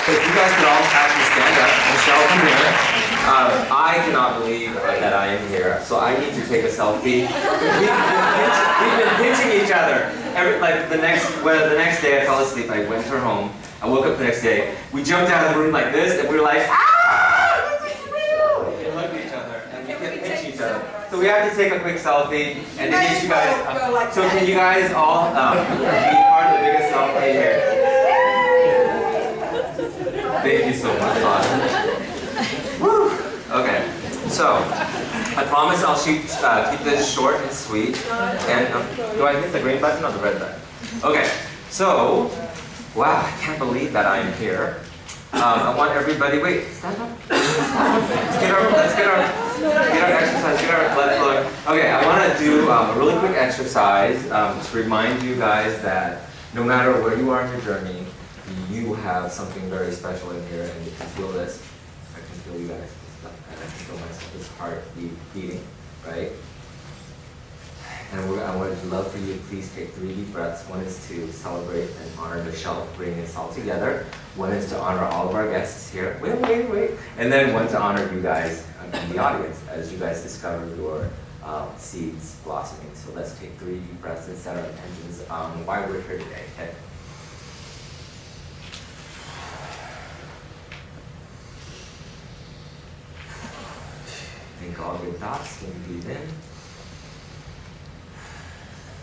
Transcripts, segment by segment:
So if you guys could all actually stand up. Michelle, come here. I cannot believe that I am here, so I need to take a selfie. We've been pinching each other. The next day I fell asleep, I went to her home, I woke up the next day, we jumped out of the room like this, and we were like, ah, look at you! And looked at each other, and we kept pinching each other. So we have to take a quick selfie, and to get you guys, so can you guys all be part of the biggest selfie here? Thank you so much, Woo! Okay, so I promise I'll keep this short and sweet. And do I hit the green button or the red button? Okay, so wow, I can't believe that I'm here. I want everybody. Wait, stand up. Let's get our exercise. Get our blood flowing. Okay, I want to do a really quick exercise to remind you guys that no matter where you are in your journey, you have something very special in here, and you can feel this. I can feel you guys. And I can feel myself, this heart beating, right? And I would love for you to please take 3 deep breaths. One is to celebrate and honor Michelle, bringing us all together. One is to honor all of our guests here. Wait. And then one to honor you guys in the audience as you guys discover your seeds blossoming. So let's take 3 deep breaths and set our intentions on why we're here today. Okay? Think all good thoughts, can you breathe in?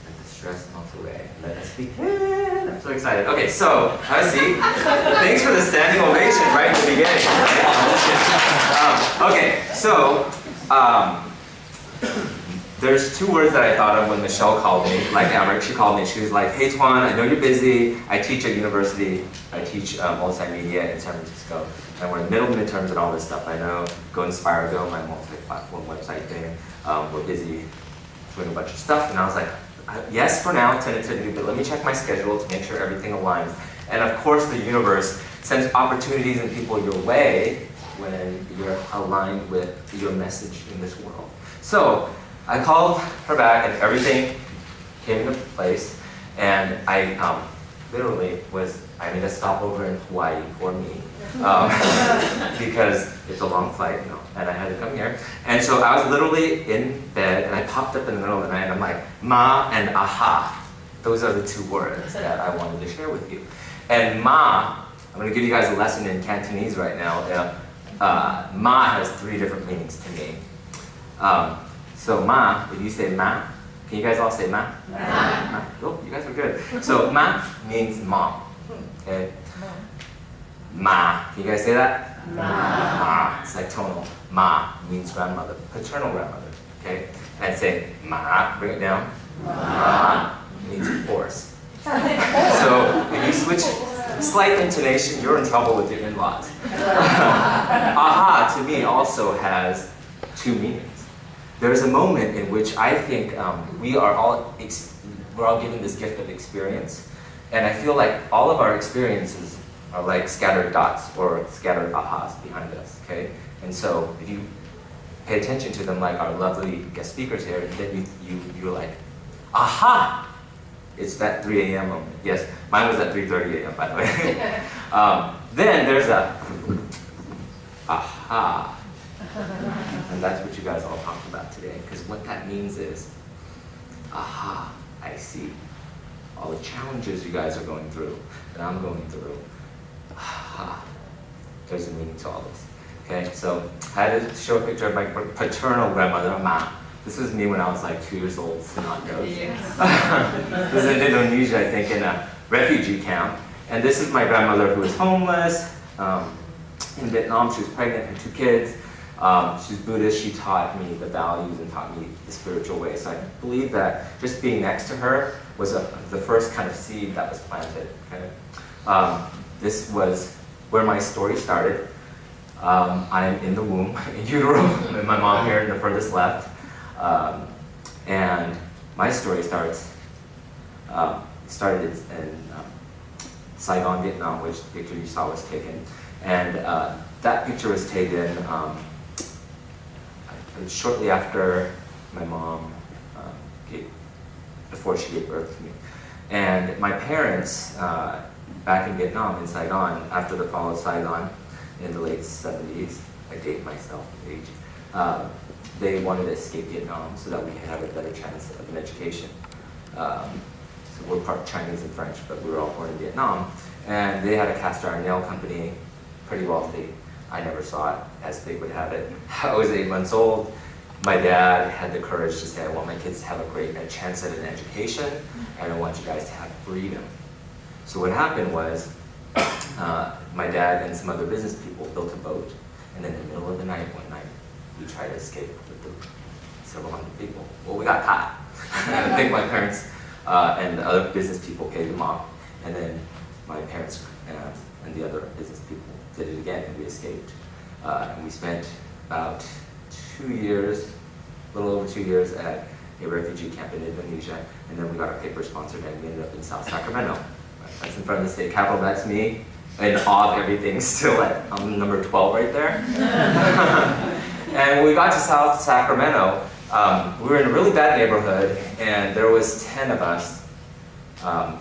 Let the stress melt away. Let us begin. I'm so excited. Okay, so, see, thanks for the standing ovation right in the beginning. Okay, so, there's 2 words that I thought of when Michelle called me, like Amrit. She called me, she was like, hey Toan, I know you're busy. I teach at university. I teach multimedia in San Francisco. And we're in middle midterms and all this stuff. I know, Go Inspire Go, my multi-platform website thing. We're busy doing a bunch of stuff. And I was like, yes for now, tentatively, but let me check my schedule to make sure everything aligns. And of course the universe sends opportunities and people your way when you're aligned with your message in this world. So I called her back and everything came into place. And I I made a stopover in Hawaii for me. Because it's a long flight, and I had to come here. And so I was literally in bed, and I popped up in the middle of the night, and I'm like, ma and aha. Those are the 2 words that I wanted to share with you. And ma, I'm going to give you guys a lesson in Cantonese right now. Ma has 3 different meanings to me. So ma, if you say ma, can you guys all say ma? Ma. Oh, you guys are good. So ma means mom. Okay? Ma. Can you guys say that? Ma. It's like tonal. Ma means grandmother, paternal grandmother. Okay? And say ma, bring it down. Ma means force. So if you switch slight intonation, you're in trouble with your in-laws. Aha to me also has 2 meanings. There's a moment in which I think we're all given this gift of experience, and I feel like all of our experiences are like scattered dots or scattered ahas behind us, okay? And so if you pay attention to them like our lovely guest speakers here, then you're like, aha! It's that 3 a.m. moment. Yes, mine was at 3:30 a.m. by the way. Then there's a aha. And that's what you guys all talked about today, because what that means is, aha, I see. All the challenges you guys are going through, that I'm going through, aha, there's a meaning to all this. Okay, so I had to show a picture of my paternal grandmother, Ma. This was me when I was like 2 years old, snot nose. This is in Indonesia, I think, in a refugee camp. And this is my grandmother who was homeless in Vietnam. She was pregnant, had 2 kids. She's Buddhist. She taught me the values and taught me the spiritual way. So I believe that just being next to her was the first kind of seed that was planted. Okay? This was where my story started. I'm in the womb, in utero, with my mom here in the furthest left. And my story started in Saigon, Vietnam, which the picture you saw was taken. And that picture was taken shortly after my mom, before she gave birth to me. And my parents back in Vietnam, in Saigon, after the fall of Saigon in the late 70s, I date myself age, they wanted to escape Vietnam so that we could have a better chance of an education. So we're part Chinese and French, but we were all born in Vietnam. And they had a cast iron nail company, pretty wealthy. I never saw it as they would have it. I was 8 months old. My dad had the courage to say, I want my kids to have a chance at an education, and I want you guys to have freedom. So what happened was, my dad and some other business people built a boat, and in the middle of the night, one night, we tried to escape with several hundred people. Well, we got caught. I think my parents and the other business people paid them off, and then my parents and the other business people did it again, and we escaped. And we spent about 2 years, a little over 2 years at a refugee camp in Indonesia, and then we got our paper sponsored, and we ended up in South Sacramento. That's in front of the state capitol. That's me, in awe of everything, still at number 12 right there. And when we got to South Sacramento, we were in a really bad neighborhood, and there was 10 of us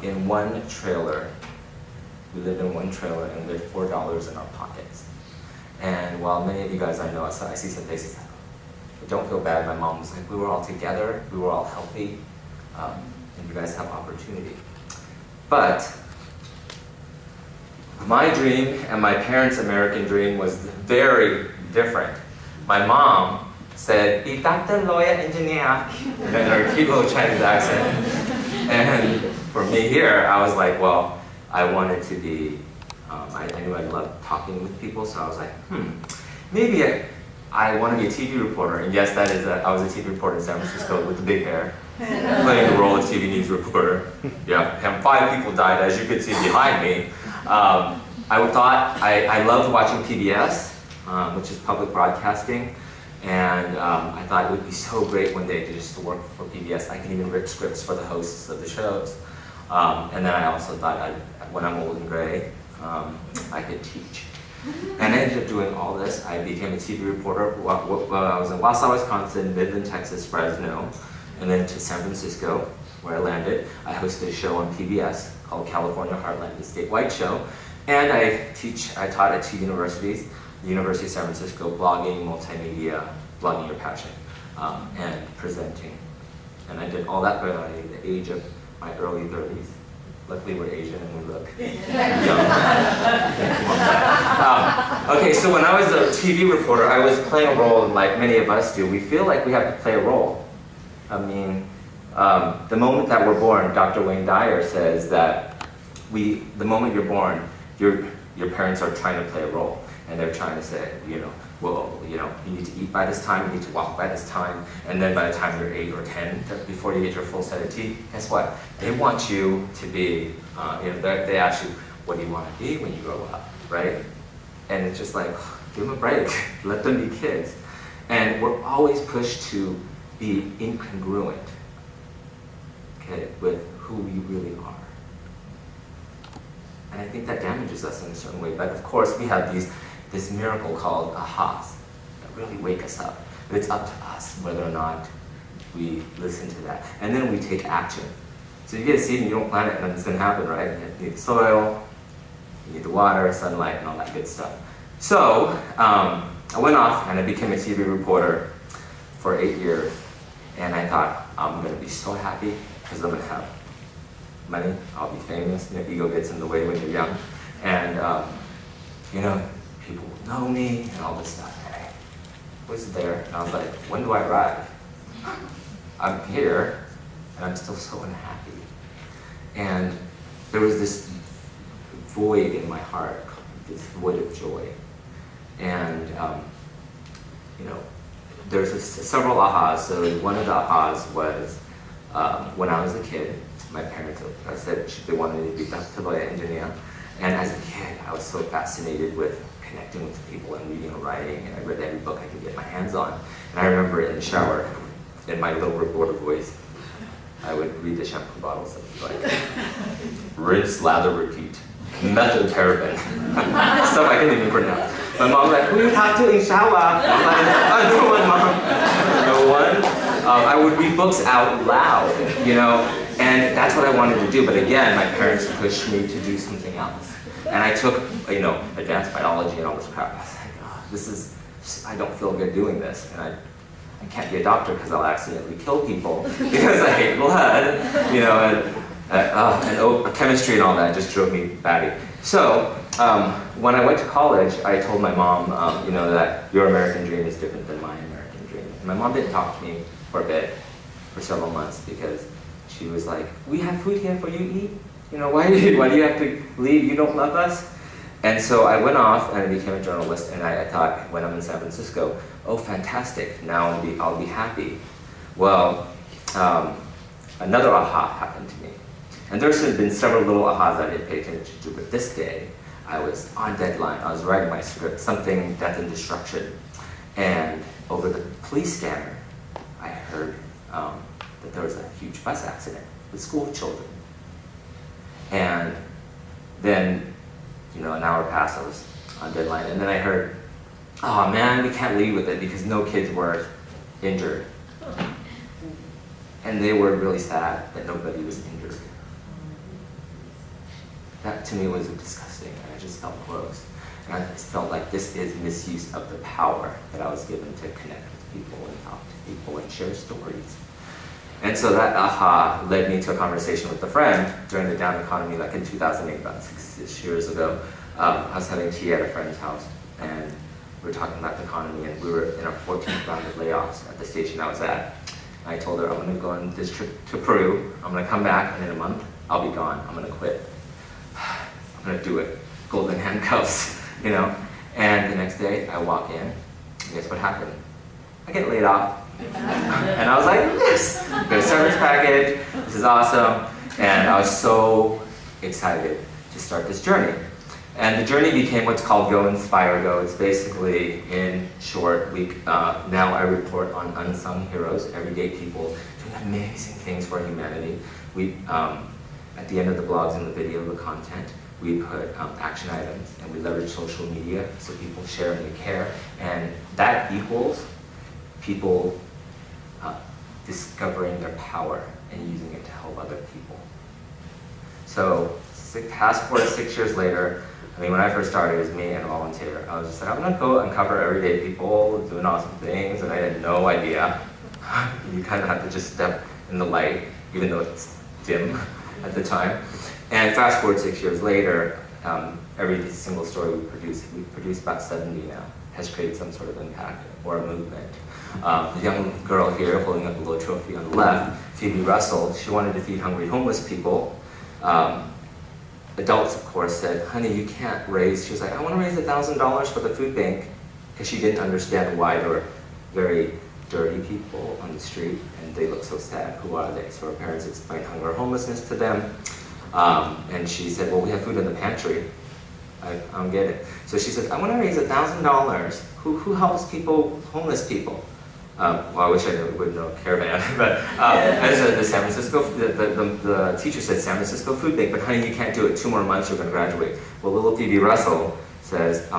in one trailer. We lived in one trailer, and we had $4 in our pockets. And while many of you guys I know, I see some faces like, but don't feel bad. My mom was like, we were all together, we were all healthy, and you guys have opportunity. But my dream and my parents' American dream was very different. My mom said, be Dr. Lawyer Engineer, in her cute little Chinese accent. And for me here, I was like, well, I wanted to be, I knew I loved talking with people, so I was like, maybe I want to be a TV reporter. And yes, that is, I was a TV reporter in San Francisco with the big hair, playing the role of TV news reporter. Yeah, and 5 people died, as you could see behind me. I loved watching PBS, which is public broadcasting, and I thought it would be so great one day to just work for PBS. I can even write scripts for the hosts of the shows. And then I also thought when I'm old and gray, I could teach. And I ended up doing all this. I became a TV reporter while I was in Wausau, Wisconsin, Midland, Texas, Fresno, and then to San Francisco, where I landed. I hosted a show on PBS called California Heartland, the statewide show. And I taught at 2 universities, the University of San Francisco, blogging, multimedia, blogging your passion, and presenting. And I did all that by the age of my early 30s. Luckily we're Asian and we look young. Okay, so when I was a TV reporter, I was playing a role like many of us do. We feel like we have to play a role. I mean, the moment that we're born, Dr. Wayne Dyer says that the moment you're born, your parents are trying to play a role. And they're trying to say, well, you need to eat by this time, you need to walk by this time, and then by the time you're 8 or 10, before you get your full set of teeth, guess what? They want you to be, they ask you, what do you want to be when you grow up, right? And it's just like, give them a break, let them be kids. And we're always pushed to be incongruent, okay, with who we really are. And I think that damages us in a certain way, but of course we have this miracle called ahas that really wake us up. But it's up to us whether or not we listen to that. And then we take action. So you get a seed and you don't plant it, and nothing's going to happen, right? You need the soil, you need the water, sunlight, and all that good stuff. So I went off and I became a TV reporter for 8 years. And I thought, I'm going to be so happy because I'm going to have money, I'll be famous, ego gets in the way when you're young. And people will know me and all this stuff. And I was there, and I was like, when do I arrive? I'm here, and I'm still so unhappy. And there was this void in my heart, this void of joy. And, there's several ahas. So one of the ahas was when I was a kid, my parents said they wanted me to be Dr. Lawyer Engineer. And as a kid, I was so fascinated with connecting with people and reading and writing, and I read every book I could get my hands on. And I remember in the shower, in my little reporter voice, I would read the shampoo bottles like, rinse, lather, repeat, methylparaben, stuff I couldn't even pronounce. My mom was like, who you talk to in shower? I'm like, no one, Mom, no one. I would read books out loud, And that's what I wanted to do, but again, my parents pushed me to do something else. And I took, advanced biology and all this crap. I was like, oh, I don't feel good doing this. And I can't be a doctor because I'll accidentally kill people because I hate blood, and chemistry and all that just drove me batty. So when I went to college, I told my mom, that your American dream is different than my American dream. And my mom didn't talk to me for a bit, for several months, because she was like, we have food here for you to eat. Why do you have to leave? You don't love us? And so I went off and I became a journalist, and I thought, when I'm in San Francisco, oh, fantastic, now I'll be happy. Well, another aha happened to me. And there's been several little ahas I didn't pay attention to, but this day, I was on deadline. I was writing my script, something death and destruction. And over the police scanner, I heard that there was a huge bus accident with school children. And then, an hour passed, I was on deadline, and then I heard, oh man, we can't leave with it because no kids were injured. And they were really sad that nobody was injured. That to me was disgusting, and I just felt gross. And I just felt like this is misuse of the power that I was given to connect with people and talk to people and share stories. And so that aha led me to a conversation with a friend during the down economy, like in 2008, about 6 years ago. I was having tea at a friend's house, and we were talking about the economy, and we were in our 14th round of layoffs at the station I was at. And I told her, I'm going to go on this trip to Peru. I'm going to come back, and in a month, I'll be gone. I'm going to quit. I'm going to do it. Golden handcuffs, And the next day, I walk in, and guess what happened? I get laid off. And I was like, yes, got a service package, this is awesome. And I was so excited to start this journey. And the journey became what's called Go Inspire Go. It's basically, in short, now I report on unsung heroes, everyday people doing amazing things for humanity. We, at the end of the blogs and the video, the content, we put action items, and we leverage social media so people share and they care. And that equals people discovering their power and using it to help other people. So fast forward 6 years later, when I first started, it was me and a volunteer. I was just like, I'm going to go uncover everyday people doing awesome things, and I had no idea. You kind of have to just step in the light, even though it's dim at the time. And fast forward 6 years later, every single story we produce about 70 now, has created some sort of impact or a movement. The young girl here holding up a little trophy on the left, Phoebe Russell, she wanted to feed hungry homeless people. Adults, of course, said, honey, you can't raise, she was like, I want to raise $1,000 for the food bank, because she didn't understand why there were very dirty people on the street, and they look so sad. Who are they? So her parents explained hunger and homelessness to them. And she said, well, we have food in the pantry. I don't get it. So she said, I want to raise $1,000. Who helps people, homeless people? Well, I wish I would know Caravan, but as the San Francisco, the teacher said San Francisco Food Bank, but honey, you can't do it. 2 more months, you're going to graduate. Well, little Phoebe Russell says, I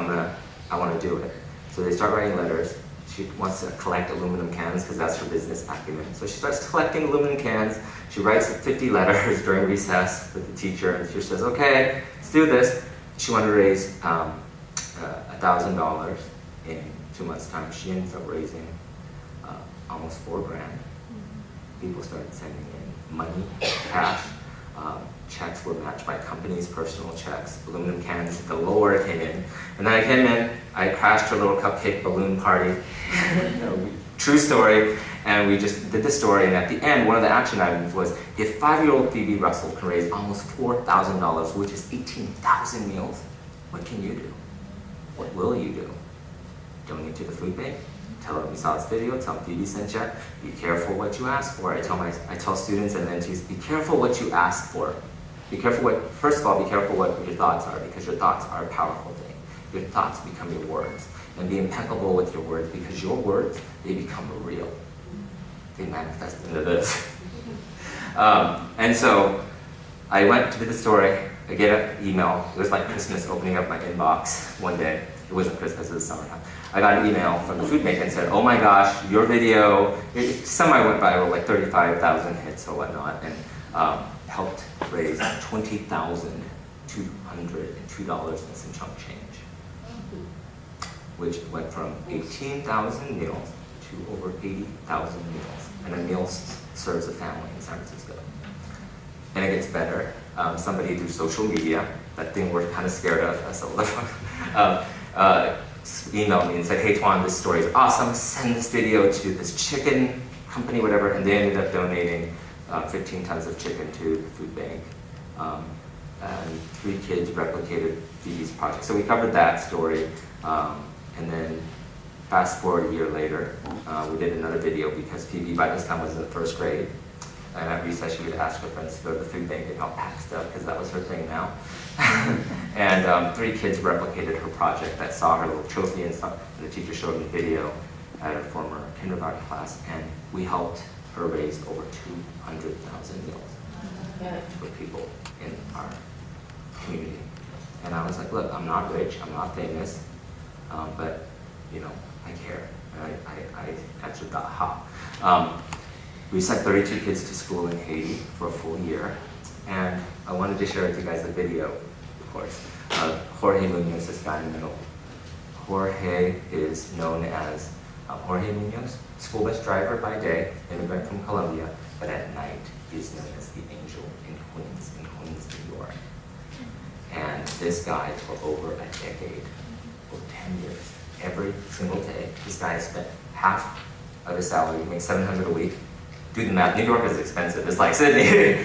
want to do it. So they start writing letters. She wants to collect aluminum cans because that's her business acumen. So she starts collecting aluminum cans. She writes 50 letters during recess with the teacher, and she says, okay, let's do this. She wanted to raise $1,000 in 2 months' time. She ends up raising almost $4 grand. People started sending in money, cash. Checks were matched by companies, personal checks, aluminum cans, the lower came in. And then I came in, I crashed her little cupcake balloon party. True story. And we just did the story, and at the end, one of the action items was, if 5-year-old Phoebe Russell can raise almost $4,000, which is 18,000 meals, what can you do? What will you do? Donate to the food bank? Tell them you saw this video, tell them Phoebe sent you. Be careful what you ask for. I tell students and mentees, be careful what you ask for. Be careful first of all, be careful what your thoughts are, because your thoughts are a powerful thing. Your thoughts become your words. And be impeccable with your words, because your words, they become real. They manifest into this. And so I went to do the story. I get an email. It was like Christmas, opening up my inbox one day. It wasn't Christmas, it was summertime. I got an email from the food bank and said, oh my gosh, your video, semi went viral, like 35,000 hits or whatnot. And helped raise $20,202 and some chunk change, which went from 18,000 meals to over 80,000 meals, and a meal serves a family in San Francisco. And it gets better. Somebody through social media, that thing we're kind of scared of as a emailed me and said, "Hey Toan, this story is awesome. Send this video to this chicken company, whatever," and they ended up donating 15 tons of chicken to the food bank. And 3 kids replicated Phoebe's project. So we covered that story, and then fast forward a year later, we did another video because Phoebe by this time was in the 1st grade. And at recess, she would ask her friends to go to the food bank and help pack stuff, because that was her thing now. And 3 kids replicated her project that saw her little trophy and stuff. And the teacher showed them the video at her former kindergarten class, and we helped her raise over 200,000 meals for people in our community. And I was like, look, I'm not rich, I'm not famous, but you know, I care. And I answered the aha. We sent 32 kids to school in Haiti for a full year, and I wanted to share with you guys a video, of course. Jorge Munoz, this guy in the middle. Jorge is known as Jorge Munoz, school bus driver by day, immigrant from Colombia, but at night he's known as the Angel in Queens, New York. And this guy, for over a decade, over 10 years, every single day, this guy has spent half of his salary, he makes $700 a week. Do the math, New York is expensive, it's like Sydney. He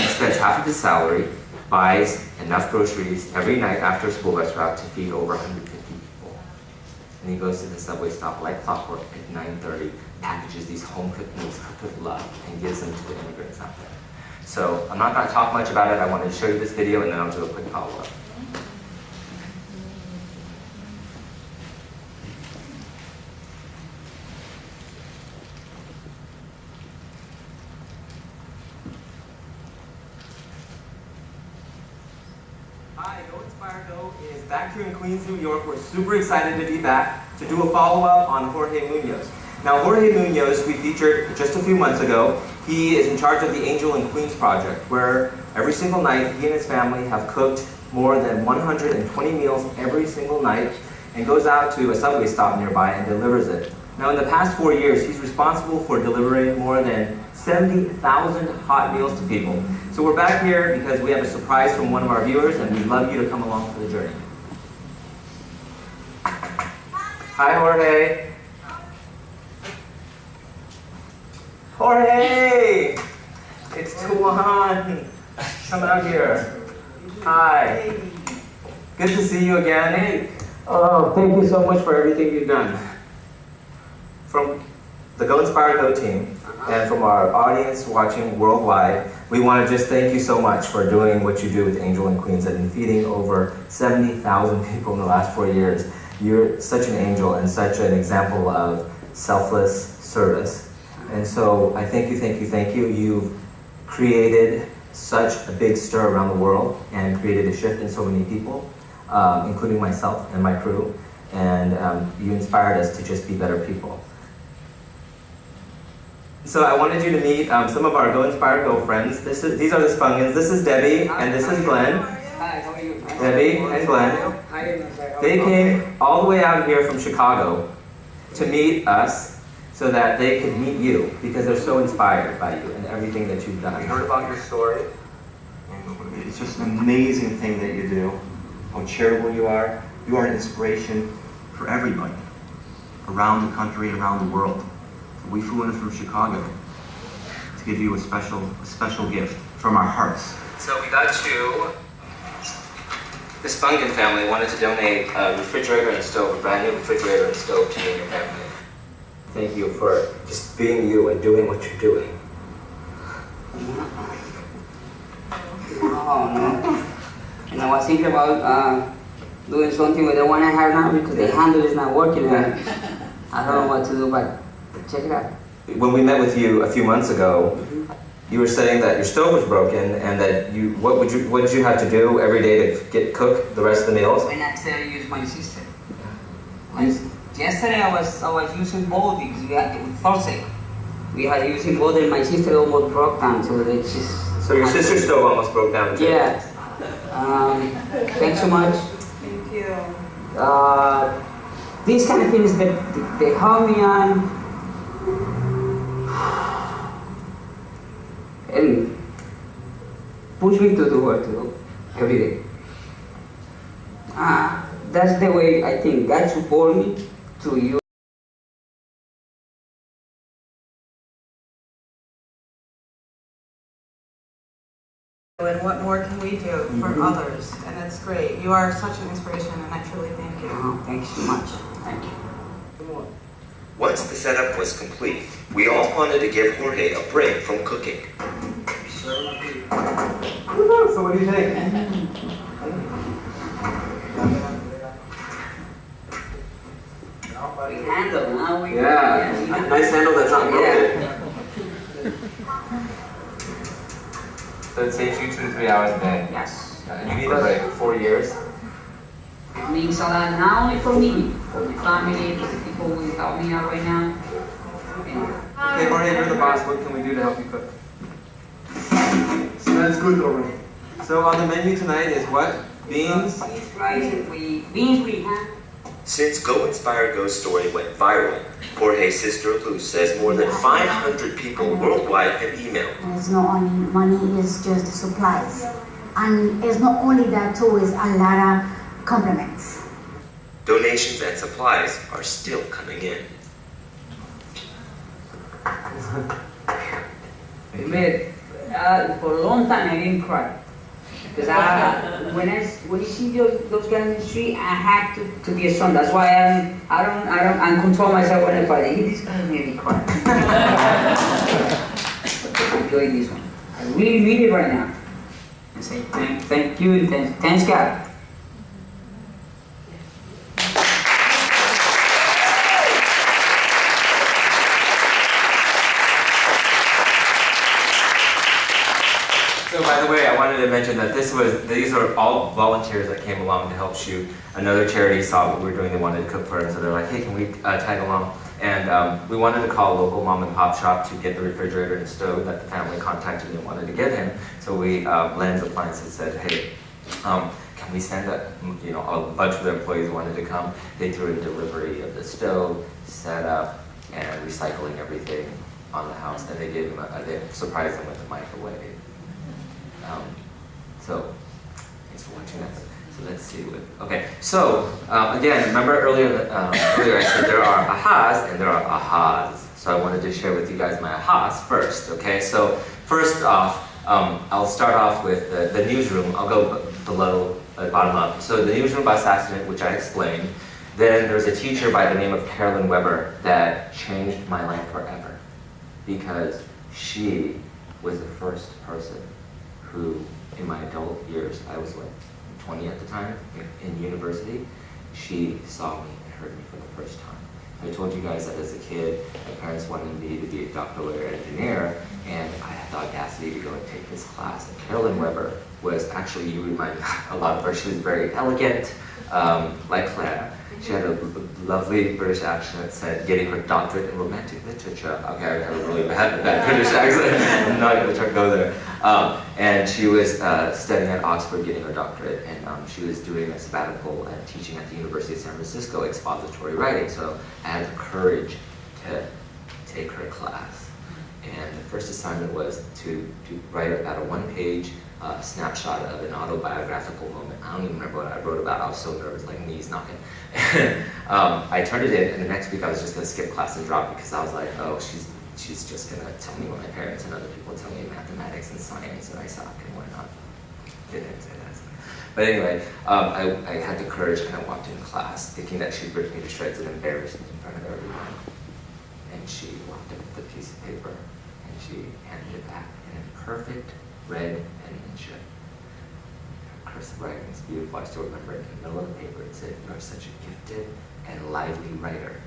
spends half of his salary, buys enough groceries every night after a school bus route to feed over 150 people. And he goes to the subway stop like clockwork at 9:30, packages these home-cooked meals cooked with love, and gives them to the immigrants out there. So I'm not going to talk much about it. I wanted to show you this video, and then I'll do a quick follow-up. Hi, Go Inspire Go is back here in Queens, New York. We're super excited to be back to do a follow-up on Jorge Munoz. Now, Jorge Munoz, we featured just a few months ago. He is in charge of the Angel in Queens project, where every single night he and his family have cooked more than 120 meals every single night and goes out to a subway stop nearby and delivers it. Now, in the past 4 years, he's responsible for delivering more than 70,000 hot meals to people. So we're back here because we have a surprise from one of our viewers, and we'd love you to come along for the journey. Hi, Jorge. Jorge! It's Toan. Come out here. Hi. Good to see you again. Oh, thank you so much for everything you've done. From the Go Inspire Go team, and from our audience watching worldwide, we want to just thank you so much for doing what you do with Angel in Queens and feeding over 70,000 people in the last 4 years. You're such an angel and such an example of selfless service. And so I thank you, thank you, thank you. You've created such a big stir around the world and created a shift in so many people, including myself and my crew. And you inspired us to just be better people. So I wanted you to meet some of our Go Inspire Go friends. These are the Spungans. This is Debbie and this is Glenn. Hi, how are you? Debbie and Glenn. They came all the way out here from Chicago to meet us so that they could meet you because they're so inspired by you and everything that you've done. We heard about your story. It's just an amazing thing that you do. How charitable you are. You are an inspiration for everybody around the country and around the world. We flew in from Chicago to give you a special gift from our hearts. So we got you. The Spungan family wanted to donate a refrigerator and a stove, a brand new refrigerator and stove to you and your family. Thank you for just being you and doing what you're doing. Oh, no. And I was thinking about doing something with the one I have now because the handle is not working. And I don't know what to do, but check it out. When we met with you a few months ago, you were saying that your stove was broken and that what did you have to do every day to cook the rest of the meals? When I said I use my system. Yesterday I was using both because we had with Thursday. we had using both, and my sister almost broke down, so it's just... So your sister's stove almost broke down too? Yeah. Thanks so much. Thank you. These kind of things that they help me on, and push me to do what to do every day. That's the way I think God support me through you. And what more can we do for others? And it's great. You are such an inspiration, and I truly thank you. Thanks so much. Thank you. Once the setup was complete, we all wanted to give Jorge a break from cooking. So what do you think? We handle now. Yeah, nice handle that's not broken. Yeah. So it saves you 2 to 3 hours a day. Yes. And you need a break. 4 years. It means a lot, not only for me, for my family, for the people who help me out right now. Okay, Jorge, you're the boss. What can we do to help you cook? Smells good already. So on the menu tonight is what? Beans? Beans we have. Since Go Inspire Go's story went viral, Jorge's sister Luz says more than 500 people worldwide have emailed. And it's not only money, it's just the supplies. And it's not only that too, it's a lot of compliments. Donations and supplies are still coming in. Admit, for a long time I didn't cry. Because when you see those guys in the street, I have to be a son. That's why I control myself when I cry. This guy made me cry. Enjoy this one. I really need it right now. I say thank you and thanks God. So by the way, I wanted to mention that these are all volunteers that came along to help shoot. Another charity saw what we were doing, they wanted to cook for them, so they're like, hey, can we tag along? And we wanted to call a local mom and pop shop to get the refrigerator and stove that the family contacted me and wanted to give him. So we, Lens Appliances said, hey, can we send a bunch of their employees wanted to come. They threw in delivery of the stove, setup, and recycling everything on the house. And they gave him they surprised him with a microwave. So, thanks for watching that. So let's see okay, so again, remember earlier I said there are ahas and there are ahas. So I wanted to share with you guys my ahas first, okay? So first off, I'll start off with the newsroom. I'll go below, bottom up. So the newsroom bus accident, which I explained. Then there's a teacher by the name of Carolyn Weber that changed my life forever because she was the first person who, in my adult years, I was 20 at the time, in university, she saw me and heard me for the first time. I told you guys that as a kid, my parents wanted me to be a doctor, lawyer, engineer, and I had the audacity to go and take this class. And Carolyn Weber was actually, you remind me a lot of her, she was very elegant, like Claire. She had a lovely British accent, said getting her doctorate in romantic literature. Okay, I have a really bad British accent. I'm not going to go there. And she was studying at Oxford, getting her doctorate, and she was doing a sabbatical and teaching at the University of San Francisco, expository writing. So I had the courage to take her class. And the first assignment was to write about a one-page snapshot of an autobiographical moment. I don't even remember what I wrote about. I was so nervous, like knees knocking. I turned it in, and the next week I was just going to skip class and drop because I was like, oh, she's just going to tell me what my parents and other people tell me in mathematics and science, and I suck and whatnot. Didn't say that. But anyway, I had the courage, and I walked in class thinking that she'd rip me to shreds and embarrass me in front of everyone. And she walked up with a piece of paper, and she handed it back in a perfect red penmanship. Cursive writing is beautiful. I still remember it. In the middle of the paper, it said, "You are such a gifted and lively writer.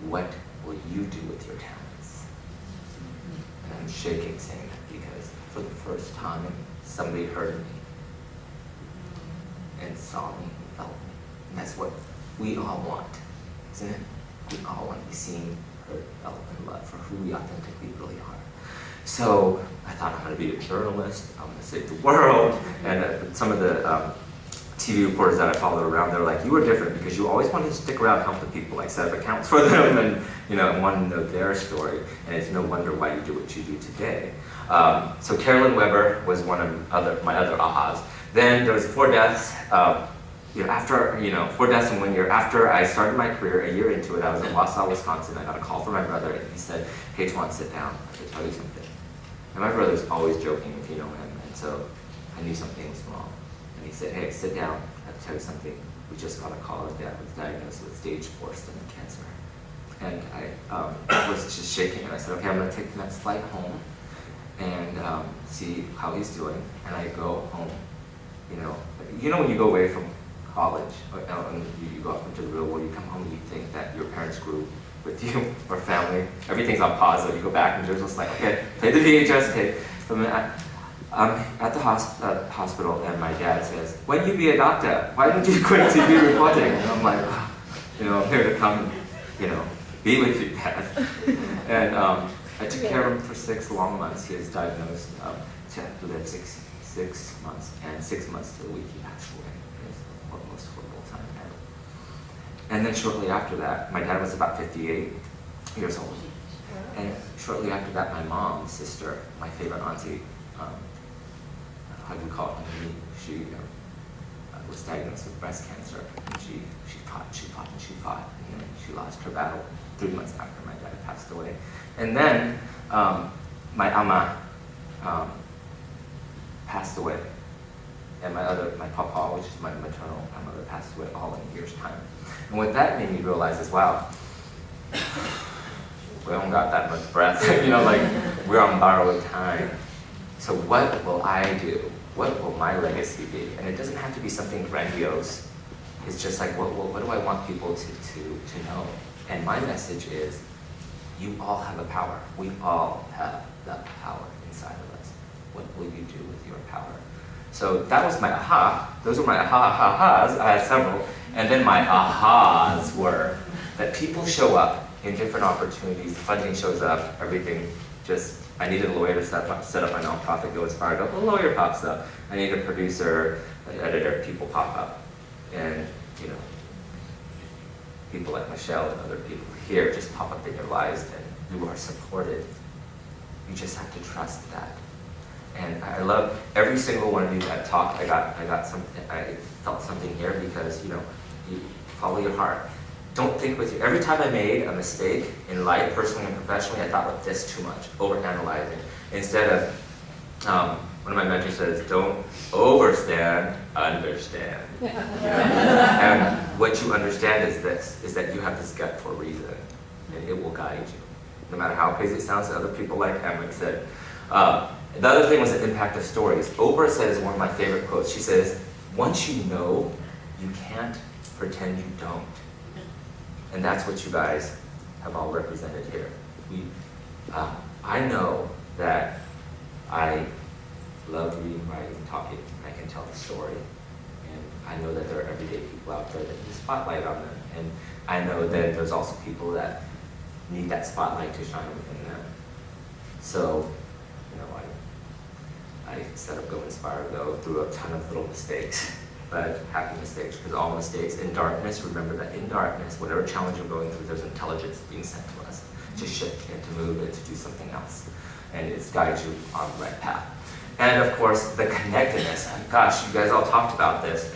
What will you do with your talents?" And I'm shaking saying that because for the first time, somebody heard me and saw me and felt me. And that's what we all want, isn't it? We all want to be seen, developing love for who we authentically really are. So I thought, I'm going to be a journalist, I'm going to save the world. And some of the TV reporters that I followed around, they're like, you were different because you always wanted to stick around, help the people, like set up accounts for them, and want to know their story. And it's no wonder why you do what you do today. So Carolyn Weber was one of my other ahas. Then there was 4 deaths. After 4 deaths in 1 year. After I started my career, a year into it, I was in Wausau, Wisconsin. I got a call from my brother, and he said, "Hey, Toan, sit down. I have to tell you something." And my brother's always joking, if you know him, and so I knew something was wrong. And he said, "Hey, sit down. I have to tell you something. We just got a call that Dad was diagnosed with stage 4 stomach cancer." And I was just shaking, and I said, "Okay, I'm going to take the next flight home and see how he's doing." And I go home. When you go away from college, and you go up into the real world, you come home and you think that your parents grew with you, or family. Everything's on pause, so you go back and you're just like, okay, play the VHS tape. So I'm at the hospital, and my dad says, "When you be a doctor? Why don't you quit TV reporting?" And I'm like, I'm here to come, be with you, Dad. And I took care of him for 6 long months. He was diagnosed to live 6 months, and 6 months to the week he passed away. It was the most horrible time ever. And then shortly after that, my dad was about 58 years old. And shortly after that, my mom's sister, my favorite auntie, how do we call it? She was diagnosed with breast cancer, and she fought, and then she lost her battle 3 months after my dad passed away. And then my ama passed away, and my papa, which is my maternal grandmother, passed away all in a year's time. And what that made me realize is, wow, we don't got that much breath, we're on borrowed time. So what will I do? What will my legacy be? And it doesn't have to be something grandiose. It's just like, what do I want people to know? And my message is, you all have a power. We all have that power inside of us. What will you do with your power? So that was my aha. Those were my ahas. I had several. And then my ahas were that people show up in different opportunities. Funding shows up. Everything just, I needed a lawyer to set up my nonprofit, Go Inspire Go. A lawyer pops up. I need a producer, an editor. People pop up. And, people like Michelle and other people here just pop up in your lives, and you are supported. You just have to trust that. And I love every single one of you that talked. I got something. I felt something here because you follow your heart. Don't think with you. Every time I made a mistake in life, personally and professionally, I thought, "Well, this too much," overanalyzing. Instead of one of my mentors says, "Don't overstand, understand." And what you understand is that you have this gut for a reason, and it will guide you. No matter how crazy it sounds to other people, like Emily said. The other thing was the impact of stories. Oprah says one of my favorite quotes. She says, "Once you know, you can't pretend you don't." And that's what you guys have all represented here. I know that I love reading, writing, talking. I can tell the story. And I know that there are everyday people out there that need a spotlight on them. And I know that there's also people that need that spotlight to shine within them. So, I set up Go Inspire Go through a ton of little mistakes, but happy mistakes, because all mistakes in darkness, remember that in darkness, whatever challenge you're going through, there's intelligence being sent to us to shift it, to move it, to do something else. And it guides you on the right path. And of course, the connectedness. Gosh, you guys all talked about this.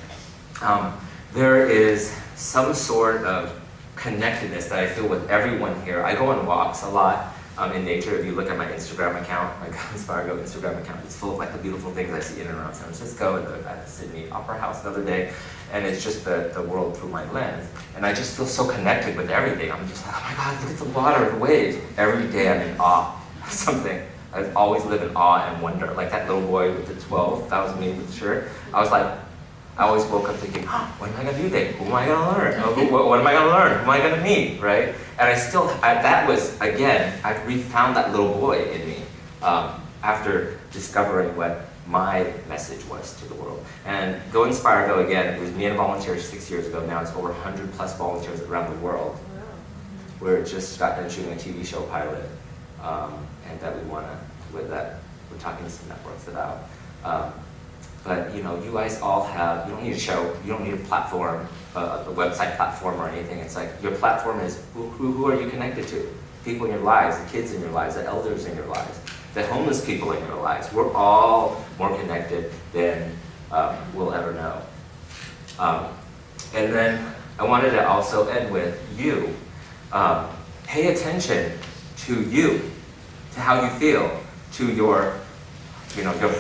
There is some sort of connectedness that I feel with everyone here. I go on walks a lot. In nature, if you look at my Instagram account, my Go Inspire Go Instagram account, it's full of the beautiful things I see in and around San Francisco, and at the Sydney Opera House the other day, and it's just the world through my lens. And I just feel so connected with everything. I'm just like, oh my God, look at the water, the waves. Every day I'm in awe of something. I always live in awe and wonder. Like that little boy with the 12, that was me with the shirt. I always woke up thinking, what am I going to do today? Who am I going to learn? What am I going to learn? Who am I going to meet, right? And that was, again, I refound that little boy in me after discovering what my message was to the world. And Go Inspire Go, again, it was me and a volunteer 6 years ago. Now it's over 100 plus volunteers around the world. we're just got done shooting a TV show pilot, and that we want to, that we're talking to some networks about. But you know, you guys all have, you don't need a show, you don't need a platform, a website platform or anything. It's like your platform is who are you connected to? People in your lives, the kids in your lives, the elders in your lives, the homeless people in your lives. We're all more connected than we'll ever know. And then I wanted to also end with you. Pay attention to you, to how you feel, to your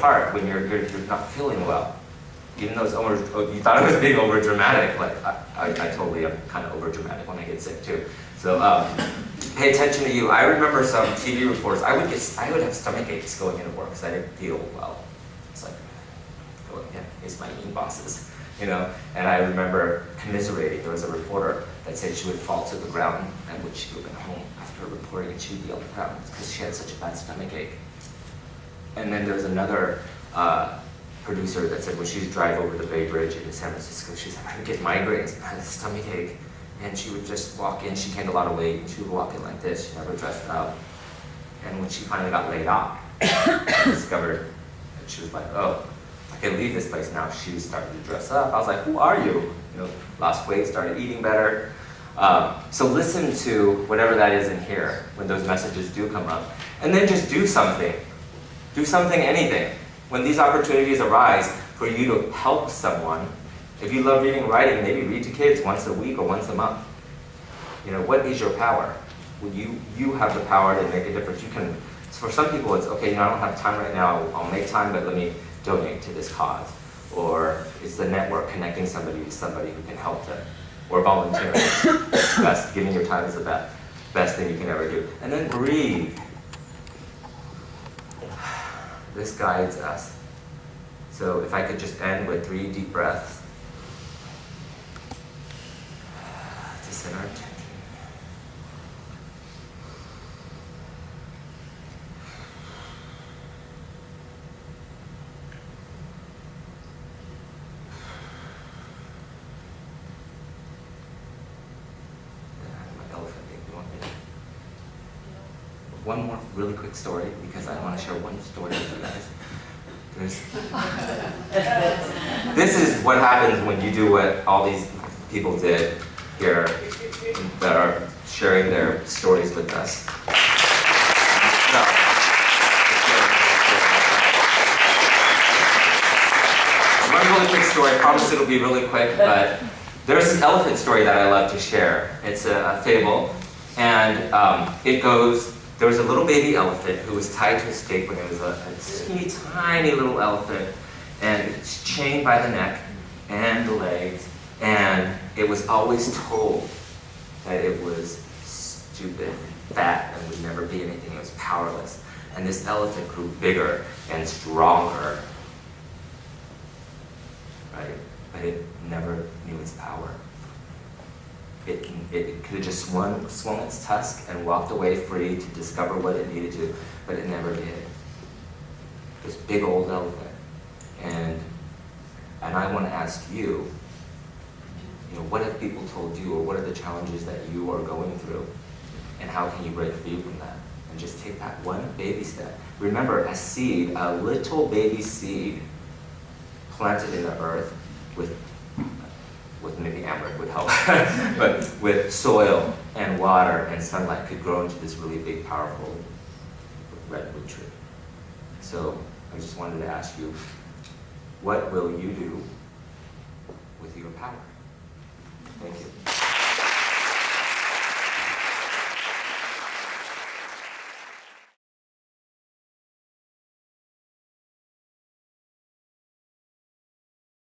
heart when you're not feeling well. Even though you thought it was being over dramatic, like I totally am kind of over dramatic when I get sick too. So pay attention to you. I remember some TV reports. I would have stomach aches going into work because I didn't feel well. It's like, oh yeah, it's my mean bosses, you know. And I remember commiserating. There was a reporter that said she would fall to the ground and when she would go home after reporting and she would be on the ground because she had such a bad stomach ache. And then there was another producer that said when she would drive over the Bay Bridge in San Francisco, she said, I would get migraines and I had a stomach ache. And she would just walk in, she gained a lot of weight, and she would walk in like this, she never dressed up. And when she finally got laid off, she discovered that she was like, oh, I can leave this place now. She started to dress up. I was like, who are you? You know, lost weight, started eating better. So listen to whatever that is in here when those messages do come up. And then just do something. Do something, anything. When these opportunities arise for you to help someone, if you love reading and writing, maybe read to kids once a week or once a month. You know, what is your power? Well, you have the power to make a difference. You can, for some people it's, okay, you know, I don't have time right now, I'll make time, but let me donate to this cause. Or it's the network connecting somebody to somebody who can help them. Or volunteering. Best, giving your time is the best thing you can ever do. And then breathe. This guides us. So if I could just end with 3 deep breaths. To center our attention. My elephant thing, you want me to? One more really quick story, because I want to share one story with you guys. This is what happens when you do what all these people did here that are sharing their stories with us. One really quick story, I promise it'll be really quick, but there's this elephant story that I love to share. It's a fable, and it goes, there was a little baby elephant who was tied to a stake when it was a teeny tiny little elephant, and it's chained by the neck and the legs, and it was always told that it was stupid, fat, and would never be anything. It was powerless. And this elephant grew bigger and stronger, right? But it never knew its power. It could have just swung its tusk and walked away free to discover what it needed to, but it never did. This big old elephant. And I want to ask you, what have people told you, or what are the challenges that you are going through, and how can you break free from that? And just take that one baby step. Remember, a seed, a little baby seed, planted in the earth with maybe Amrit would help, but with soil and water and sunlight could grow into this really big, powerful redwood tree. So I just wanted to ask you, what will you do with your power? Thank you.